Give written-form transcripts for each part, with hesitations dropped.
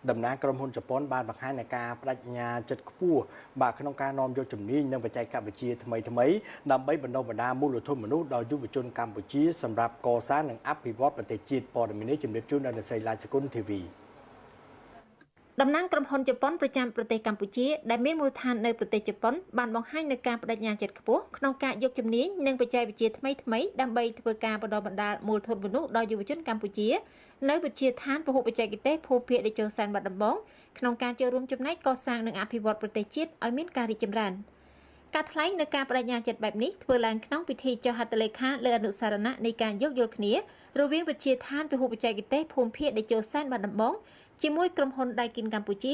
ដំណើរក្រុមហ៊ុនជប៉ុនបានបង្ហាញនូវការបដិញ្ញាចិត្តខ្ពស់បាទក្នុងការនាំយកជំនាញនិងបច្ចេកវិទ្យាថ្មីដើម្បីបណ្ដុះបណ្ដាលមូលធនមនុស្សដល់យុវជនកម្ពុជាសម្រាប់កសាងនិងអភិវឌ្ឍប្រទេសជាតិព័ត៌មាននេះជំរាបជូនដល់អ្នកស្រីឡាយសគុណធីវីតំណាងក្រុមហ៊ុនជប៉ុនប្រចាំប្រទេសកម្ពុជាដែលមានមូលដ្ឋាននៅប្រទេសជប៉ុនបានបង្ហាញនូវការបដិញ្ញាចិត្តខ្ពស់ក្នុងការយកជំនាញនិងបច្ចេកវិទ្យាថ្មីៗដើម្បីធ្វើការបណ្ដុះបណ្ដាលមូលធនមនុស្សដល់យុវជនកម្ពុជានៅវិទ្យាឋានពហុបច្ចេកទេសភូមិភាគតេជោសែនបាត់ដំបងក្នុងការចូលរួមចំណែកកសាងនិងអភិវឌ្ឍប្រទេសជាតិឲ្យមានការរីកចម្រើនការថ្លែងនៅការបដិញ្ញាចិត្តបែបនេះធ្វើឡើងក្នុងពិធីចុះហត្ថលេខាលើអនុសារណៈនៃការយោគយល់គ្នារវាងវិទ្យាឋានពហុបច្ចេកទេសភូមិភាគតេជោសែនបាត់ដំបងជាមួយក្រុមហ៊ុនដៃគិនកម្ពុជា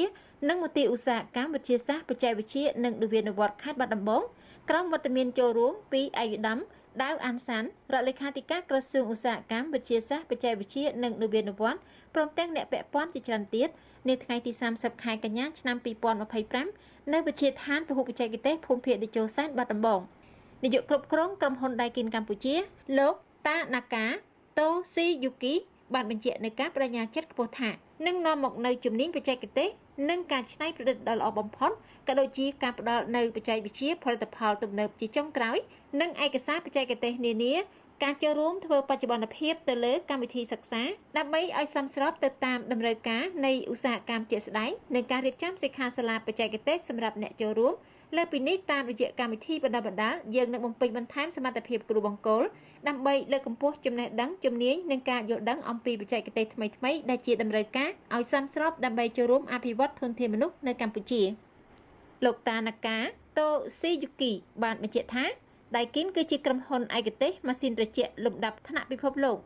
និងមន្ទីរឧស្សាហកម្មវិទ្យាសាស្ត្របច្ចេកវិទ្យានិងនវានុវត្តន៍ខេត្តបាត់ដំបងក្រុមវត្តមានចូលរួមពីឯកឧត្តមដាវអានសានរដ្ឋលេខាធិការក្រសួងឧស្សាហកម្មវិទ្យាសាស្ត្របច្ចេកវិទ្យានិងនវានុវត្តន៍ព្រមទាំងអ្នកពាក់ព័ន្ធជាច្រើនទៀតនៅថ្ងៃទី30ខែកញ្ញាឆ្នាំ2025នៅវិទ្យាឋានពហុបច្ចេកទេសភូមិភាគតេជោសែនបាត់ដំបងនាយកគ្រប់គ្រងក្រុមហ៊ុនដៃគិនកម្ពុជាលោកតាណាកាតូស៊ីយូគីបានបញ្ជាក់នៅការបដិញ្ញាចិត្តខ្ពស់ថានឹងនាំមកនៅជំនាញបច្ចេកទេសនិងការច្នៃប្រឌិតដ៏ល្អបំផុតក៏ដូចជាការផ្ដល់នៅបច្ចេកវិទ្យាផលិតផលទំនើបជាចុងក្រោយនិងឯកសារបច្ចេកទេសនានាការចូលរួមធ្វើបច្ចុប្បន្នភាពទៅលើកម្មវិធីសិក្សាដើម្បីឲ្យសមស្របទៅតាមតម្រូវការនៃឧស្សាហកម្មជាក់ស្ដែងនិងការរៀបចំសិក្ខាសាលាបច្ចេកទេសសម្រាប់អ្នកចូលរួមលើពីនេះតាមរយៈកម្មវិធីបណ្ដុះបណ្ដាលយើងនឹងបំពេញបន្ថែមសមត្ថភាពគ្រូបង្គោលដើម្បីលើកកម្ពស់ចំណេះដឹងជំនាញនិងការយល់ដឹងអំពីបច្ចេកទេសថ្មីៗដែលជាតម្រូវការឲ្យសមស្របដើម្បីចូលរួមអភិវឌ្ឍធនធានមនុស្សនៅកម្ពុជាលោកតាណាកាតូស៊ីយូគីបានបញ្ជាក់ថាដៃគិនគឺជាក្រុមហ៊ុនឯកទេសម៉ាស៊ីនត្រជាក់លំដាប់ថ្នាក់ពិភពលោក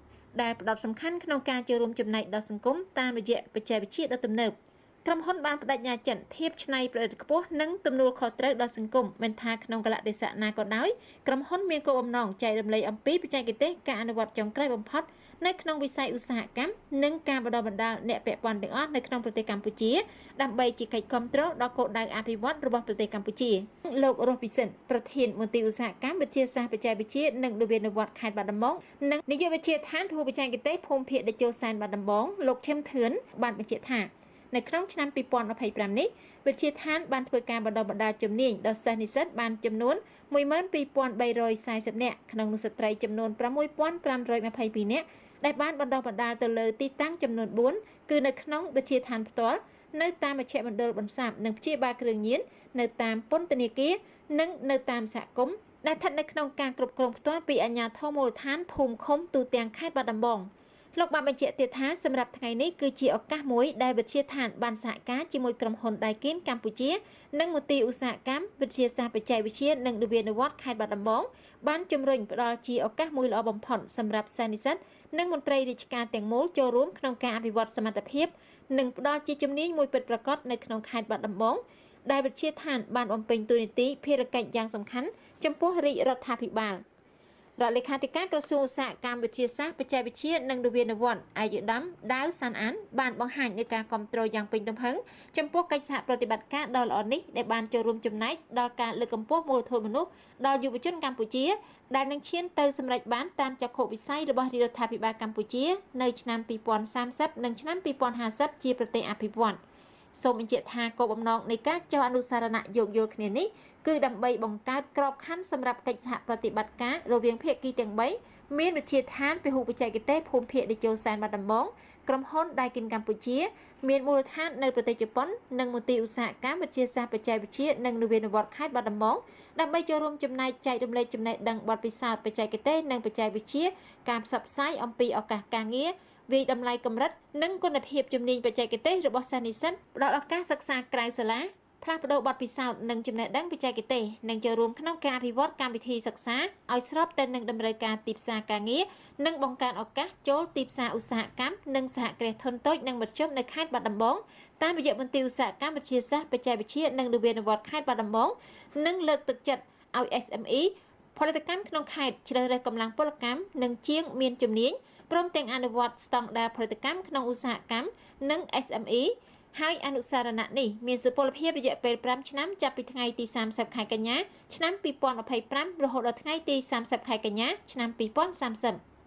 ដែលផ្ដោតសំខាន់ក្នុងការចូលរួមចំណែកដល់សង្គមតាមរយៈបច្ចេកវិទ្យាដ៏ទំនើបក្រុមហ៊ុនបានបដិញ្ញាចិត្តភាពច្នៃប្រឌិតខ្ពស់និងទំនួលខុសត្រូវដល់សង្គមមិនថាក្នុងកលៈទេសៈណាក៏ដោយក្រុមហ៊ុនមានគោលបំណងចែករំលែកអំពីបច្ចេកទេសការអនុវត្តចុងក្រោយបំផុតនៅក្នុងវិស័យឧស្សាហកម្មនិងការបណ្ដុះបណ្ដាលអ្នកពាក់ព័ន្ធទាំងអស់នៅក្នុងប្រទេសកម្ពុជាដើម្បីជាកិច្ចគាំទ្រដល់គោលដៅអភិវឌ្ឍរបស់ប្រទេសកម្ពុជាលោករស់ពិសិដ្ឋប្រធានមន្ទីរឧស្សាហកម្មវិទ្យាសាស្ត្របច្ចេកវិទ្យានិងនវានុវត្តន៍ខេត្តបាត់ដំបងនិងនាយកវិទ្យាឋានភូមិបច្ចេកទេសភូមិភាគតេជោសែនបាត់ដំបងលោកឈឹមធឿនបានបញ្ជាក់ថានៅក្នុងឆ្នាំ2025នេះវិទ្យាឋានបានធ្វើការបណ្ដុះបណ្ដាលជំនាញដល់សិស្សនិស្សិតបានចំនួន12340នាក់ក្នុងនោះស្ត្រីចំនួន6522នាក់ដែលបានបណ្ដុះបណ្ដាលទៅលើទីតាំងចំនួន4គឺនៅក្នុងវិទ្យាឋានផ្ទាល់នៅតាមមជ្ឈមណ្ឌលបន្សាបនិងព្យាបាលគ្រឿងញៀននៅតាមពន្ធនាគារនិងនៅតាមសហគមន៍ដែលស្ថិតនៅក្នុងការគ្រប់គ្រងផ្ទាល់ពីអាជ្ញាធរមូលដ្ឋានភូមិឃុំទូទាំងខេត្តបាត់ដំបងលោកបានបញ្ជាក់ទៀតថាសម្រាប់ថ្ងៃនេះគឺជាឱកាសមួយដែលវិទ្យាឋានបានសហការជាមួយក្រុមហ៊ុនដៃគិនកម្ពុជានិងមន្ទីរឧស្សាហកម្មវិទ្យាសាស្ត្របច្ចេកវិទ្យានិងនវានុវត្តន៍ខេត្តបាត់ដំបងបានជំរុញផ្ដល់ជាឱកាសមួយល្អបំផុតសម្រាប់សិស្សនិស្សិតនិងមន្ត្រីរាជការទាំងមូលចូលរួមក្នុងការអភិវឌ្ឍសមត្ថភាពនិងផ្ដល់ជាជំនាញមួយពិតប្រាកដនៅក្នុងខេត្តបាត់ដំបងដែលវិទ្យាឋានបានបំពេញតួនាទីភារកិច្ចយ៉ាងសំខាន់ចំពោះរាជរដ្ឋាភិបាលរដ្ឋលេខាធិការក្រសួងឧស្សាហកម្មវិទ្យាសាស្ត្របច្ចេកវិទ្យានិងនវានុវត្តន៍ឯកឧត្តមដាវសានអានបានបង្ហាញនូវការគាំទ្រយ៉ាងពេញទំហឹងចំពោះកិច្ចសហប្រតិបត្តិការដ៏ល្អនេះដែលបានចូលរួមចំណែកដល់ការលើកកម្ពស់មូលធនមនុស្សដល់យុវជនកម្ពុជាដែលនឹងឈានទៅសម្រេចបានតាមចក្ខុវិស័យរបស់រាជរដ្ឋាភិបាលកម្ពុជានៅឆ្នាំ2030និងឆ្នាំ2050ជាប្រទេសអភិវឌ្ឍន៍សូមបញ្ជាក់ថាគោលបំណងនៃការចុះអនុសារណៈយោគយល់គ្នានេះគឺដើម្បីបង្កើតក្របខ័ណ្ឌសម្រាប់កិច្ចសហប្រតិបត្តិការរវាងភាគីទាំង3មានវិទ្យាឋានពហុបច្ចេកទេសភូមិភាគតេជោសែនបាត់ដំបងក្រុមហ៊ុនដៃគិនកម្ពុជាមានមូលដ្ឋាននៅប្រទេសជប៉ុននិងមន្ទីរឧស្សាហកម្មវិទ្យាសាស្ត្របច្ចេកវិទ្យានិងនវានុវត្តន៍ខេត្តបាត់ដំបងដើម្បីចូលរួមចំណែកចែករំលែកចំណេះដឹងបទពិសោធន៍បច្ចេកទេសនិងបច្ចេកវិទ្យាការផ្សព្វផ្សាយអំពីឱកាសការងារវិតម្លៃកម្រិតនិងគុណភាពជំនាញបច្ចេកទេសរបស់សិស្សនិស្សិតផ្ដល់ឱកាសសិក្សាក្រៅសាលាផ្លាស់ប្ដូរបទពិសោធន៍និងចំណេះដឹងបច្ចេកទេសនិងចូលរួមក្នុងការអភិវឌ្ឍកម្មវិធីសិក្សាឲ្យស្របទៅនឹងតម្រូវការទីផ្សារការងារនិងបង្កើនឱកាសចូលទីផ្សារឧស្សាហកម្មនិងសហគ្រាសធុនតូចនិងមធ្យមនៅខេត្តបាត់ដំបងតាមរយៈមន្ទីរឧស្សាហកម្មវិទ្យាសាស្ត្របច្ចេកវិទ្យានិងនវានុវត្តន៍ខេត្តបាត់ដំបងនិងលើកទឹកចិត្តឲ្យ SME ផលិតកម្មក្នុងខេត្តជ្រើសរើសកម្លាំងពលកម្មនិងជាងមានជំនាញព្រមទាំងអនុវត្តស្តង់ដារផលិតកម្មក្នុងឧស្សាហកម្មនិង SME ហើយអនុសារណៈនេះមានសុពលភាពរយៈពេល5ឆ្នាំចាប់ពីថ្ងៃទី30ខែកញ្ញាឆ្នាំ2025រហូតដល់ថ្ងៃទី30ខែកញ្ញាឆ្នាំ2030